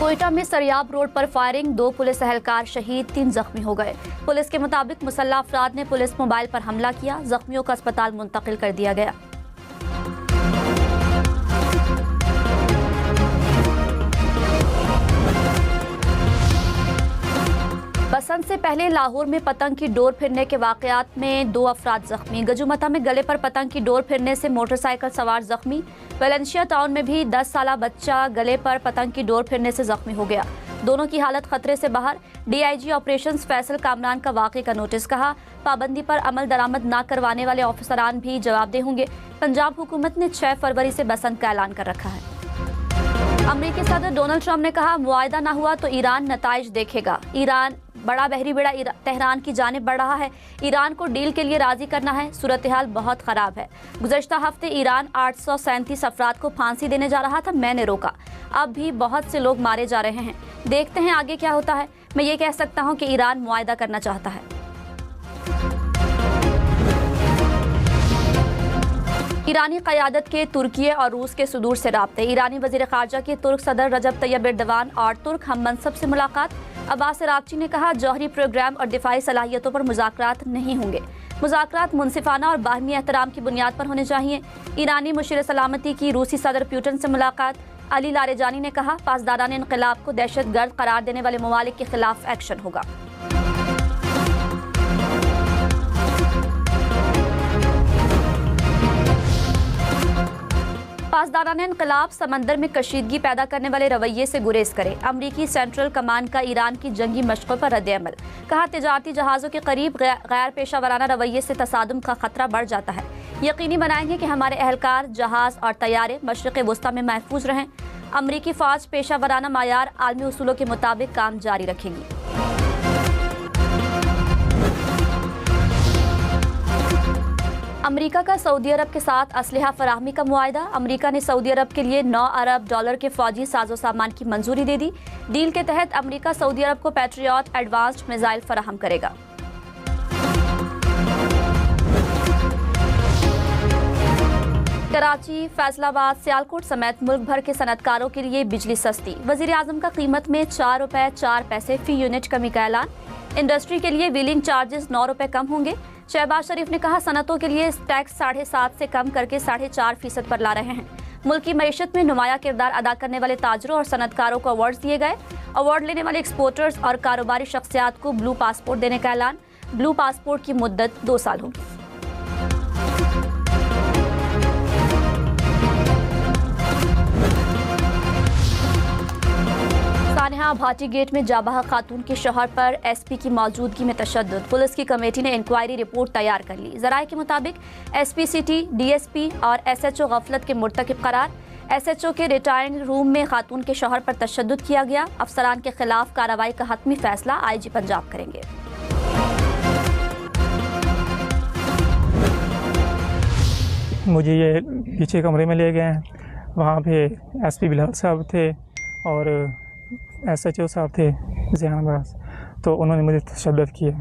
कोयटा में सरियाब रोड पर firing, 2 police एहलकार शहीद, 3 जख्मी हो गए। पुलिस के मुताबिक मुसल्लह अफराद ने पुलिस मोबाइल पर हमला किया, जख्मियों को अस्पताल मुंतकिल कर दिया गया। बसंत से पहले लाहौर में पतंग की डोर फिरने के वाकयात में 2 अफराद जख्मी। गजुमता में गले पर पतंग की डोर फिरने से मोटरसाइकिल सवार जख्मी। वेलेंशिया टाउन में भी 10 साला बच्चा गले पर पतंग की डोर फिरने से जख्मी हो गया। दोनों की हालत खतरे से बाहर। DIG ऑपरेशंस फैसल कामरान का वाक़े का नोटिस। कहा, पाबंदी पर अमल दरामद न करवाने वाले ऑफिसरान भी जवाबदेह होंगे। पंजाब हुकूमत ने 6 फरवरी से बसंत का ऐलान कर रखा है। अमेरिकी सदर डोनाल्ड ट्रंप ने कहा, मुआहदा न हुआ तो ईरान नताइज देखेगा। ईरान बड़ा बहरी बेड़ा तेहरान की जानिब बढ़ रहा है। ईरान को डील के लिए राजी करना है। सूरत हाल बहुत ख़राब है। गुज़श्ता हफ्ते ईरान 837 अफराद को फांसी देने जा रहा था, मैंने रोका। अब भी बहुत से लोग मारे जा रहे हैं। देखते हैं आगे क्या होता है। मैं ये कह सकता हूँ कि ईरान मुआहदा करना चाहता है। ईरानी क़यादत के तुर्की और रूस के सुदूर से राब्ते। ईरानी वज़ीर ख़ारजा की तुर्क सदर रजब तैयब एर्दोगान और तुर्क हम मनसब से मुलाकात। अब्बास अराग़ची ने कहा, जौहरी प्रोग्राम और दिफाई सलाहियतों पर मुज़ाकरात नहीं होंगे। मुज़ाकरात मुनसिफाना और बाहमी एहतराम की बुनियाद पर होने चाहिए। ईरानी मुशीर सलामती की रूसी सदर प्यूटन से मुलाकात। अली लारेजानी ने कहा, पासदारान इनक़िलाब को दहशतगर्द करार देने वाले ममालिक के खिलाफ एक्शन होगा। पासदारान इनक़िलाब समंदर में कशीदगी पैदा करने वाले रवैये से गुरेज करे। अमरीकी सेंट्रल कमान का ईरान की जंगी मशक़ों पर रद्द-ए-अमल। कहा, तिजारती जहाज़ों के करीब गैर पेशा वराना रवैये से तसादुम का खतरा बढ़ जाता है। यकीनी बनाएंगे कि हमारे एहलकार, जहाज़ और तैयारे मशरिक़ वस्ता में महफूज रहें। अमरीकी फ़ौज पेशा वराना मायार आलमी उसूलों के मुताबिक काम जारी रखेगी। अमेरिका का सऊदी अरब के साथ असलहा फराहमी का मुआहदा। अमेरिका ने सऊदी अरब के लिए $9 अरब के फौजी साजो सामान की मंजूरी दे दी। डील के तहत अमेरिका सऊदी अरब को पैट्रियट एडवांस्ड मिसाइल फराहम करेगा। कराची, फैसलाबाद, सियालकोट समेत मुल्क भर के सनतकारों के लिए बिजली सस्ती। वज़ीर आज़म का कीमत में ₹4.04 फी यूनिट कमी का ऐलान। इंडस्ट्री के लिए व्हीलिंग चार्जेस ₹9 कम होंगे। शहबाज शरीफ ने कहा, सनतों के लिए टैक्स 7.5% से कम करके 4.5% पर ला रहे हैं। मुल्क की मईशत में नुमाया किरदार अदा करने वाले ताजरों और सनतकारों को अवार्ड दिए गए। अवार्ड लेने वाले एक्सपोर्टर्स और कारोबारी शख्सियात को ब्लू पासपोर्ट देने का ऐलान। ब्लू पासपोर्ट की मुद्दत 2 साल होगी। सानेहा भाटी गेट में जाबाह खातून के शौहर पर SP की मौजूदगी में तशद्दुद। पुलिस की कमेटी ने इंक्वायरी रिपोर्ट तैयार कर ली। ज़राए के मुताबिक SP सिटी, DSP और SHO गफलत के मुर्तकिब करार। SHO के रिटायरिंग रूम में खातून के शौहर पर तशद्दुद किया गया। अफसरान के खिलाफ कार्रवाई का हतमी फैसला IG पंजाब करेंगे। मुझे ये पीछे कमरे में ले गए हैं। वहाँ पे SP बिलाल साहब थे और SHO साहब थे जहानाबाद। तो उन्होंने मुझे तशद्दुद किया।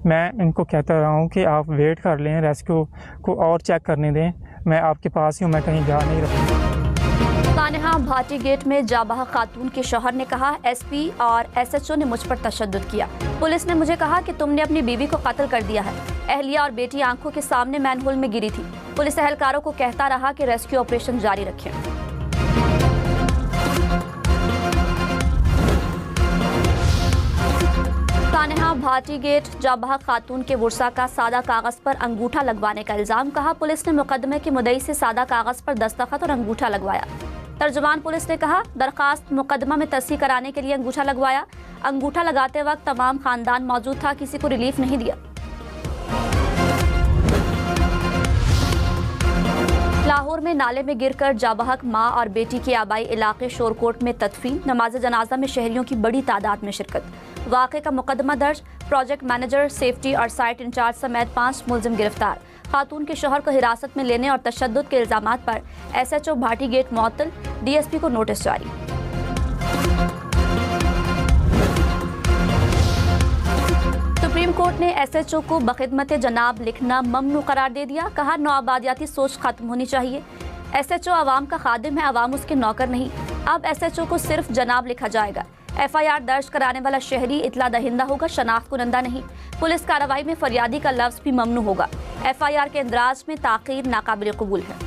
मैं इनको कहता रहा हूँ कि आप वेट कर लें, रेस्क्यू को और चेक करने दें। मैं आपके पास ही हूँ, मैं कहीं जा नहीं रहा। सानेहा भाटी गेट में जाबाह खातून के शौहर ने कहा, SP और SHO ने मुझ पर तशद्दुद किया। पुलिस ने मुझे कहा कि तुमने अपनी बीवी को कत्ल कर दिया है। अहलिया और बेटी आंखों के सामने मैनहोल में गिरी थी। पुलिस एहलकारों को कहता रहा कि रेस्क्यू ऑपरेशन जारी रखें। सानेहा भाटी गेट जाबाह खातून के वर्सा का सादा कागज पर अंगूठा लगवाने का इल्जाम। कहा, पुलिस ने मुकदमे के मुद्दई से सादा कागज पर दस्तखत और अंगूठा लगवाया। तर्जुमान पुलिस ने कहा, दरखास्त मुकदमा में तस्दीक कराने के लिए अंगूठा लगवाया। अंगूठा लगाते वक्त तमाम खानदान मौजूद था, किसी को रिलीफ नहीं दिया। लाहौर में नाले में गिरकर जाबाहक मां और बेटी के आबाई इलाके शोरकोट में तदफीन। नमाज जनाजा में शहरियों की बड़ी तादाद में शिरकत। वाक़े का मुकदमा दर्ज। प्रोजेक्ट मैनेजर, सेफ्टी और साइट इंचार्ज समेत 5 मुलजिम गिरफ्तार। खातून के शौहर को हिरासत में लेने और तशद्दुद के इल्जामात पर SHO भाटी गेट मुअत्तल। DSP को नोटिस जारी। सुप्रीम कोर्ट ने SHO को बखिदमत जनाब लिखना ममनू करार दे दिया। कहा, नौआबादियाती सोच खत्म होनी चाहिए। SHO आवाम का खादिम है, आवाम उसके नौकर नहीं। अब SHO को सिर्फ जनाब लिखा जाएगा। FIR दर्ज कराने वाला शहरी इतला दहिंदा होगा, शनाख्त कुनंदा नहीं। पुलिस कार्रवाई में फरियादी का लफ्ज भी ममनू होगा। FIR के इंदराज में ताकीर नाकाबिल कबूल है।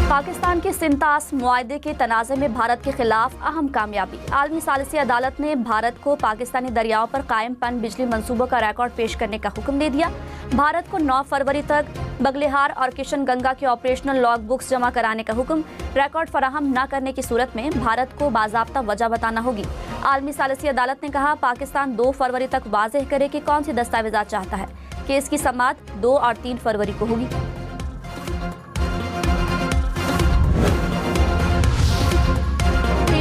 पाकिस्तान के सिंतास मुआहदे के तनाज़े में भारत के खिलाफ अहम कामयाबी। आलमी सालिसी अदालत ने भारत को पाकिस्तानी दरियाओं पर कायम पन बिजली मंसूबों का रिकॉर्ड पेश करने का हुक्म दे दिया। भारत को 9 फरवरी तक बगलिहार और किशन गंगा के ऑपरेशनल लॉग बुक्स जमा कराने का हुक्म। रिकॉर्ड फराहम न करने की सूरत में भारत को बाज़ाब्ता वजह बताना होगी। आलमी सालिसी अदालत ने कहा, पाकिस्तान 2 फरवरी तक वाज़ेह करे कि कौन सी दस्तावेज़ात चाहता है। केस की समाअत 2 और 3 फरवरी को होगी।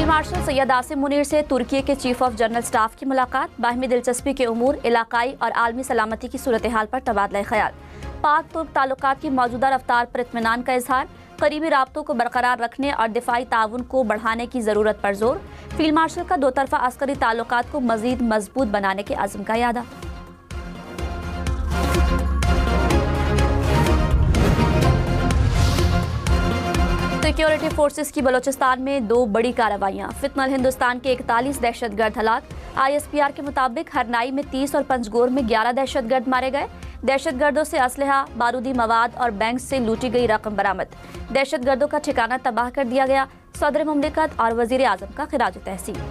मार्शल सैयद आसिम मुनीर से तुर्की के चीफ ऑफ जनरल स्टाफ की मुलाकात। बाहमी दिलचस्पी के उमूर, इलाकाई और आलमी सलामती की सूरत हाल पर तबादला ख्याल। पाक तुर्क ताल्लुकात की मौजूदा रफ्तार पर इत्मीनान का इजहार। करीबी राब्तों को बरकरार रखने और दिफाई ताउन को बढ़ाने की जरूरत पर जोर। फील्ड मार्शल का 2 तरफा अस्करी ताल्लुकात को मजीद मजबूत बनाने के अज़्म का यादा। सिक्योरिटी फोर्सेस की बलोचिस्तान में 2 बड़ी कार्रवाइयां। फितनल हिंदुस्तान के 41 दहशतगर्द हलाक। ISPR के मुताबिक हरनाई में 30 और पंजगोर में 11 दहशतगर्द मारे गए। दहशतगर्दों से असलहा, बारूदी मवाद और बैंक से लूटी गई रकम बरामद। दहशतगर्दों का ठिकाना तबाह कर दिया गया। सदर मुमलिकत और वजीर आजम का खिराज तहसीन।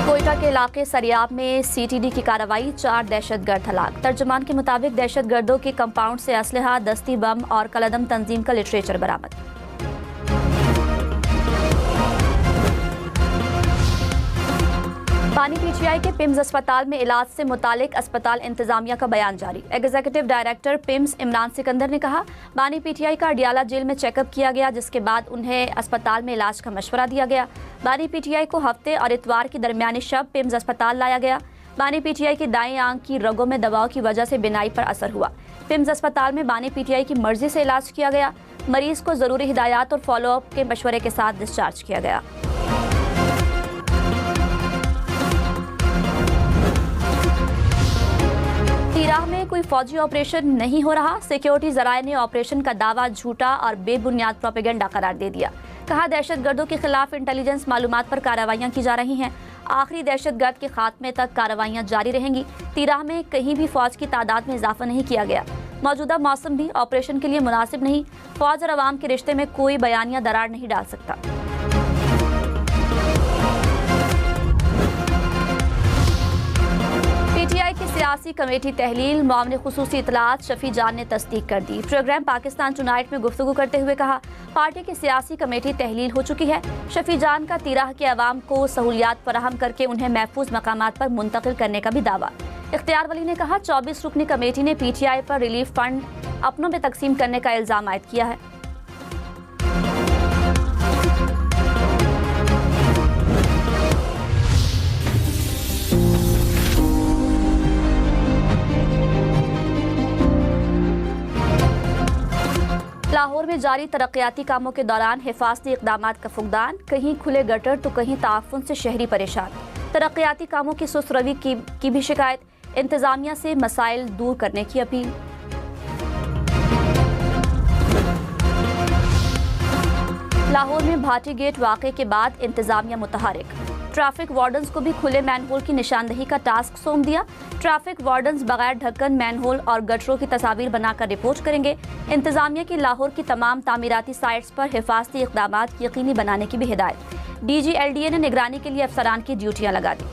कोयटा के इलाके सरियाब में CTD की कार्रवाई, 4 दहशतगर्द हलाक। तर्जुमान के मुताबिक दहशतगर्दों के कंपाउंड से असलहा, दस्ती बम और कलदम तंजीम का लिटरेचर बरामद। बानी PTI के पिम्स अस्पताल में इलाज से मुतालिक अस्पताल इंतजामिया का बयान जारी। Executive director PIMS Imran Sikandar ने कहा, बानी PTI का अडियाला जेल में चेकअप किया गया, जिसके बाद उन्हें अस्पताल में इलाज का मशवरा दिया गया। बानी PTI को हफ्ते और इतवार की दरमियानी शब पिम्स अस्पताल लाया गया। बानी PTI की दाएं आंख की रगों में दबाव की वजह से बिनाई पर असर हुआ। पिम्स अस्पताल में बानी PTI की मर्जी से इलाज किया गया। मरीज को जरूरी हिदायत और फॉलोअप के मशवरे के साथ डिस्चार्ज किया गया। इराक में कोई फौजी ऑपरेशन नहीं हो रहा। सिक्योरिटी जराये ने ऑपरेशन का दावा झूठा और बेबुनियाद प्रोपेगेंडा करार दे दिया। कहा, दहशतगर्दों के खिलाफ इंटेलिजेंस मालूमात पर कार्रवाइयां की जा रही हैं। आखिरी दहशतगर्द के खात्मे तक कार्रवाइयां जारी रहेंगी। तिराह में कहीं भी फौज की तादाद में इजाफा नहीं किया गया। मौजूदा मौसम भी ऑपरेशन के लिए मुनासिब नहीं। फौज और अवाम के रिश्ते में कोई बयानिया दरार नहीं डाल सकता। PTI की सियासी कमेटी तहलील, मामले खुसूसी इतलात शफी जान ने तस्दीक कर दी। प्रोग्राम पाकिस्तान टुनाइट में गुफ्तगू करते हुए कहा, पार्टी की सियासी कमेटी तहलील हो चुकी है। शफी जान का तिराह के अवाम को सहूलियात फराहम करके उन्हें महफूज मकामात पर मुंतकिल करने का भी दावा। इख्तियार वली ने कहा, 24 रुकनी कमेटी ने PTI पर रिलीफ फंड अपनों में तकसीम करने का इल्जाम आयद किया है। लाहौर में जारी तरक्याती कामों के दौरान हिफाजती इक़दामात का फुकदान। कहीं खुले गटर तो कहीं ताफुन से शहरी परेशान। तरक्याती कामों की सुस्त रवी की भी शिकायत। इंतजामिया से मसाइल दूर करने की अपील। लाहौर में भाटी गेट वाक़े के बाद इंतजामिया मुतहरिक। ट्रैफिक वार्डन्स को भी खुले मैनहोल की निशानदही का टास्क सौंप दिया। ट्रैफिक वार्डन्स बगैर ढक्कन मैनहोल और गटरों की तस्वीर बनाकर रिपोर्ट करेंगे। इंतजामिया की लाहौर की तमाम तामीराती साइट्स पर हिफाजती इक़दामात यकीनी बनाने की भी हिदायत। DG LDA ने निगरानी के लिए अफसरान की ड्यूटियां लगा दी।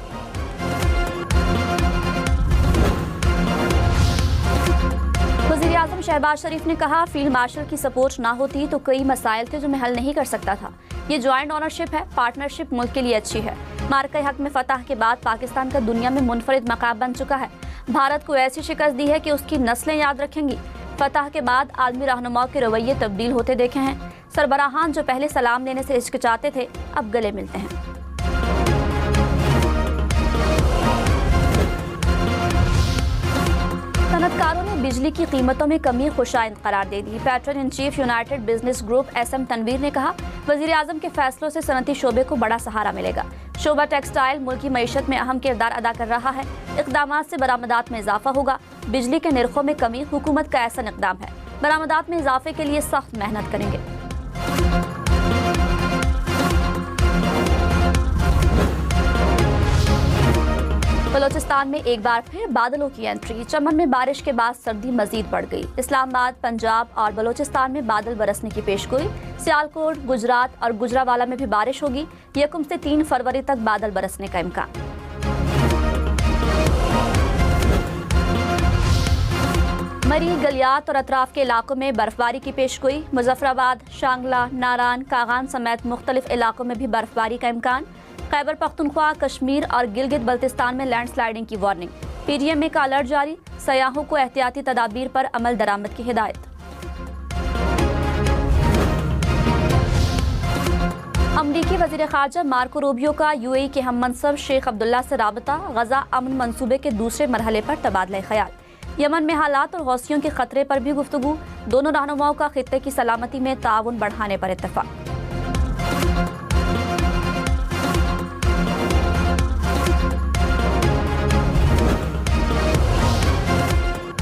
वज़ीर आज़म शहबाज शरीफ ने कहा, फील्ड मार्शल की सपोर्ट ना होती तो कई मसाइल थे जो मैं हल नहीं कर सकता था। ये जॉइंट ऑनरशिप है, पार्टनरशिप मुल्क के लिए अच्छी है। मार्के हक में फतह के बाद पाकिस्तान का दुनिया में मुनफरिद मकाम बन चुका है। भारत को ऐसी शिकस्त दी है कि उसकी नस्लें याद रखेंगी। फतह के बाद आलमी रहनुमाओं के रवैये तब्दील होते देखे हैं। सरबराहान जो पहले सलाम लेने से हिचकिचाते थे, अब गले मिलते हैं। सनतकारों ने बिजली की कीमतों में कमी खुशाइंद करार दे दी। Patron in chief United Business Group SM Tanveer ने कहा, वजीर आजम के फैसलों से सनती शोबे को बड़ा सहारा मिलेगा। शोबा टेक्सटाइल मुल्क की मईशत में अहम किरदार अदा कर रहा है। इक़दामात से बरामदात में इजाफा होगा। बिजली के निर्खों में कमी हुकूमत का ऐसा इक़दाम है। बरामदात में इजाफे के लिए सख्त मेहनत करेंगे। बलोचिस्तान में एक बार फिर बादलों की एंट्री। चमन में बारिश के बाद सर्दी मजीद बढ़ गई। इस्लामाबाद, पंजाब और बलोचिस्तान में बादल बरसने की पेशगोई। सियालकोट, गुजरात और गुजरावाला में भी बारिश होगी। 1 से 3 फरवरी तक बादल बरसने का इम्कान। मरी, गलियात और अतराफ के इलाकों में बर्फबारी की पेशगोई। मुजफ्फराबाद, शांगला, नारान, कागान समेत मुख्तलिफ इलाकों में भी बर्फबारी का इम्कान। खैबर पख्तूनख्वा, कश्मीर और गिलगित बल्तिस्तान में लैंडस्लाइडिंग की वार्निंग। PDMA का अलर्ट जारी। सयाहों को एहतियाती तदाबीर पर अमल दरामद की हिदायत। अमरीकी वजीर खारजा मार्को रूबियो का UAE के हम मनसब शेख अब्दुल्ला से राबता। गजा अमन मंसूबे के दूसरे मरहले पर तबादला ख्याल। यमन में हालात और हौसियों के खतरे पर भी गुफ्तगू। दोनों रहनुमाओं का खित्ते की सलामती में ताउन बढ़ाने पर इत्तफाक।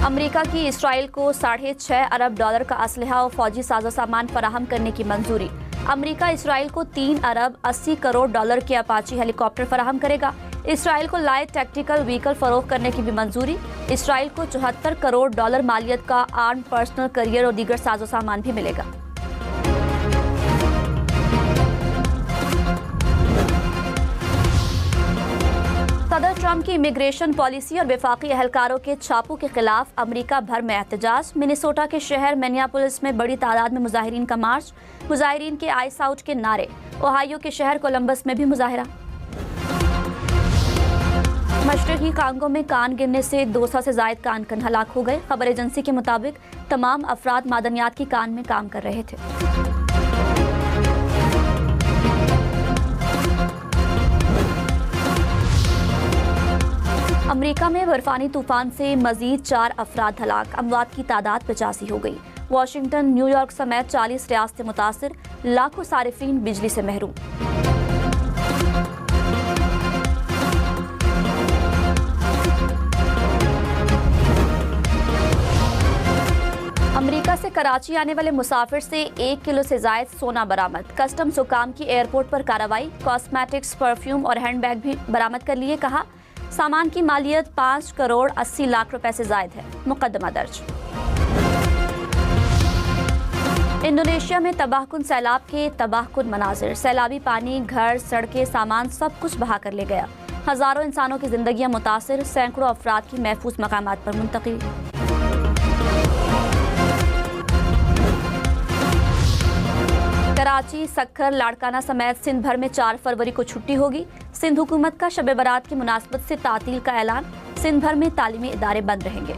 अमेरिका की इसराइल को $6.5 अरब का असलहा और फौजी साजो सामान फराहम करने की मंजूरी। अमेरिका इसराइल को $3 अरब 80 करोड़ के अपाची हेलीकॉप्टर फराहम करेगा। इसराइल को लाइट टैक्टिकल व्हीकल फरोख्त करने की भी मंजूरी। इसराइल को $74 करोड़ मालियत का आर्म पर्सनल करियर और दीगर साजो सामान भी मिलेगा। सदर ट्रंप की इमिग्रेशन पॉलिसी और वफाकी एहलकारों के छापों के खिलाफ अमेरिका भर में एहतजाज। मिनेसोटा के शहर मिनियापोलिस में बड़ी तादाद में मुजाहिरीन का मार्च। मुजाहिरीन के आइस आउट के नारे। ओहायो के शहर कोलंबस में भी मुजाहिरा। मशरकी कांगो में कान गिरने से 200 से जायद कानकन हलाक हो गए। खबर एजेंसी के मुताबिक तमाम अफराद मादनियात की कान में काम कर रहे थे। अमेरिका में बर्फानी तूफान से मजीद 4 अफराद हलाक। अमवात की तादाद 85 हो गई। वाशिंगटन, न्यूयॉर्क समेत 40 रियासतें मुतासिर। लाखों सारिफीन बिजली से महरूम। अमेरिका से कराची आने वाले मुसाफिर से 1 किलो से जायद सोना बरामद। कस्टम्स हुकाम की एयरपोर्ट पर कार्रवाई। कॉस्मेटिक्स, परफ्यूम और हैंडबैग भी बरामद कर लिए। कहा, सामान की मालियत 5 करोड़ 80 लाख रुपए से जायद है। मुकदमा दर्ज। इंडोनेशिया में तबाहकुन सैलाब के तबाहकुन मनाजिर। सैलाबी पानी घर, सड़कें, सामान सब कुछ बहा कर ले गया। हजारों इंसानों की जिंदगियां मुतासिर। सैकड़ों अफराद की महफूज मकामात पर मुंतकिल। कराची, सक्खर, लाड़काना समेत सिंध भर में 4 फरवरी को छुट्टी होगी। सिंध हुकूमत का शब बारात की मुनासबत से तातील का ऐलान। सिंध भर में तालीमी इदारे बंद रहेंगे।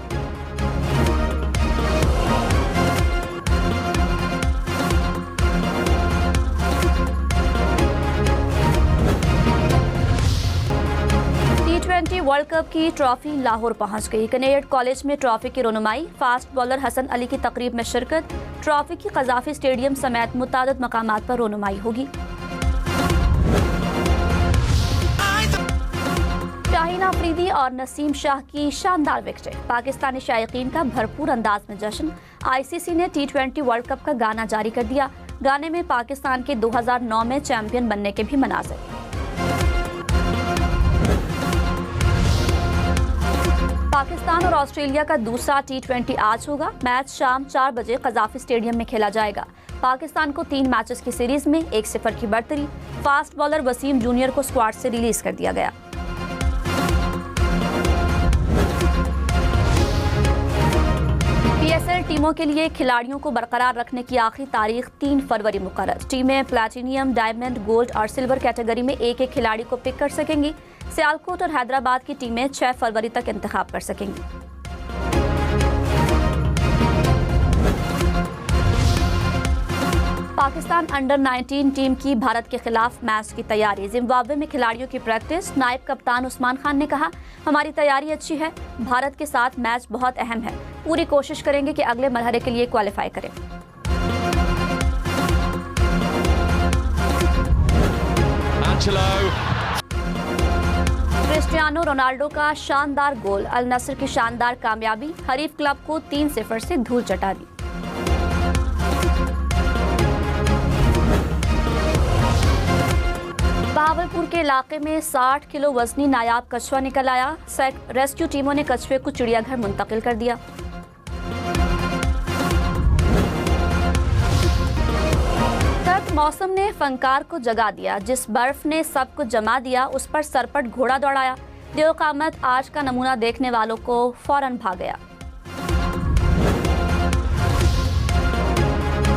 T20 वर्ल्ड कप की ट्रॉफी लाहौर पहुंच गई। कनेड कॉलेज में ट्रॉफी की रोनुमाई। फास्ट बॉलर हसन अली की तकरीब में शिरकत। ट्रॉफी की कज़ाफी स्टेडियम समेत मुतादिद मकामात पर रोनुमाई होगी। शाहीन अफरीदी और नसीम शाह की शानदार विकेटें। पाकिस्तानी शायकीन का भरपूर अंदाज में जश्न। ICC ने T20 वर्ल्ड कप का गाना जारी कर दिया। गाने में पाकिस्तान के 2009 में चैंपियन बनने के भी मनाज़िर। पाकिस्तान और ऑस्ट्रेलिया का दूसरा T20 आज होगा। मैच शाम 4 बजे कज़ाफी स्टेडियम में खेला जाएगा। पाकिस्तान को 3 मैचेस की सीरीज में 1-0 की बढ़तरी। फास्ट बॉलर वसीम जूनियर को स्क्वाड से रिलीज कर दिया गया। PSL टीमों के लिए खिलाड़ियों को बरकरार रखने की आखिरी तारीख 3 फरवरी मुकर्रर। टीमें प्लैटिनियम, डायमंड, गोल्ड और सिल्वर कैटेगरी में एक एक खिलाड़ी को पिक कर सकेंगी। सियालकोट और हैदराबाद की टीमें 6 फरवरी तक इंतखाब कर सकेंगी। पाकिस्तान अंडर 19 टीम की भारत के खिलाफ मैच की तैयारी। जिम्बाब्वे में खिलाड़ियों की प्रैक्टिस। नायब कप्तान उस्मान खान ने कहा, हमारी तैयारी अच्छी है, भारत के साथ मैच बहुत अहम है, पूरी कोशिश करेंगे कि अगले मरहले के लिए क्वालिफाई करें। क्रिस्टियानो रोनाल्डो का शानदार गोल, अल नस्र की शानदार कामयाबी, हरीफ क्लब को 3-0 से धूल चटा दी। बहावलपुर के इलाके में 60 किलो वजनी नायाब कछुआ निकल आया। रेस्क्यू टीमों ने कछुए को चिड़ियाघर मुंतकिल कर दिया। सर्द मौसम ने फनकार को जगा दिया। जिस बर्फ ने सब कुछ जमा दिया, उस पर सरपट घोड़ा दौड़ाया। देवकामत आज का नमूना देखने वालों को फौरन भाग गया।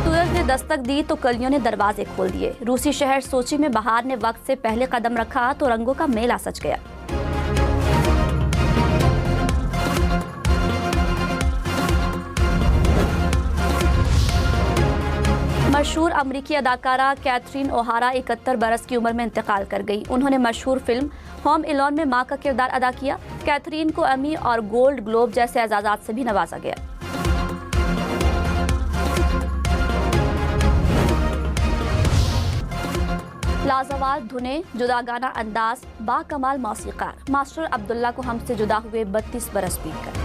सूरज ने दस्तक दी तो कलियों ने दरवाजे खोल दिए। रूसी शहर सोची में बहार ने वक्त से पहले कदम रखा तो रंगों का मेला सज गया। मशहूर अमरीकी अदाकारा कैथरीन ओहारा 71 बरस की उम्र में इंतकाल कर गई। उन्होंने मशहूर फिल्म होम एलोन में मां का किरदार अदा किया। कैथरीन को एमी और गोल्ड ग्लोब जैसे एजाज़ात से भी नवाजा गया। लाजवाब धुनें, जुदागाना अंदाज, बाकमाल मौसीकार, मास्टर अब्दुल्ला को हमसे जुदा हुए 32 बरस बीत गए।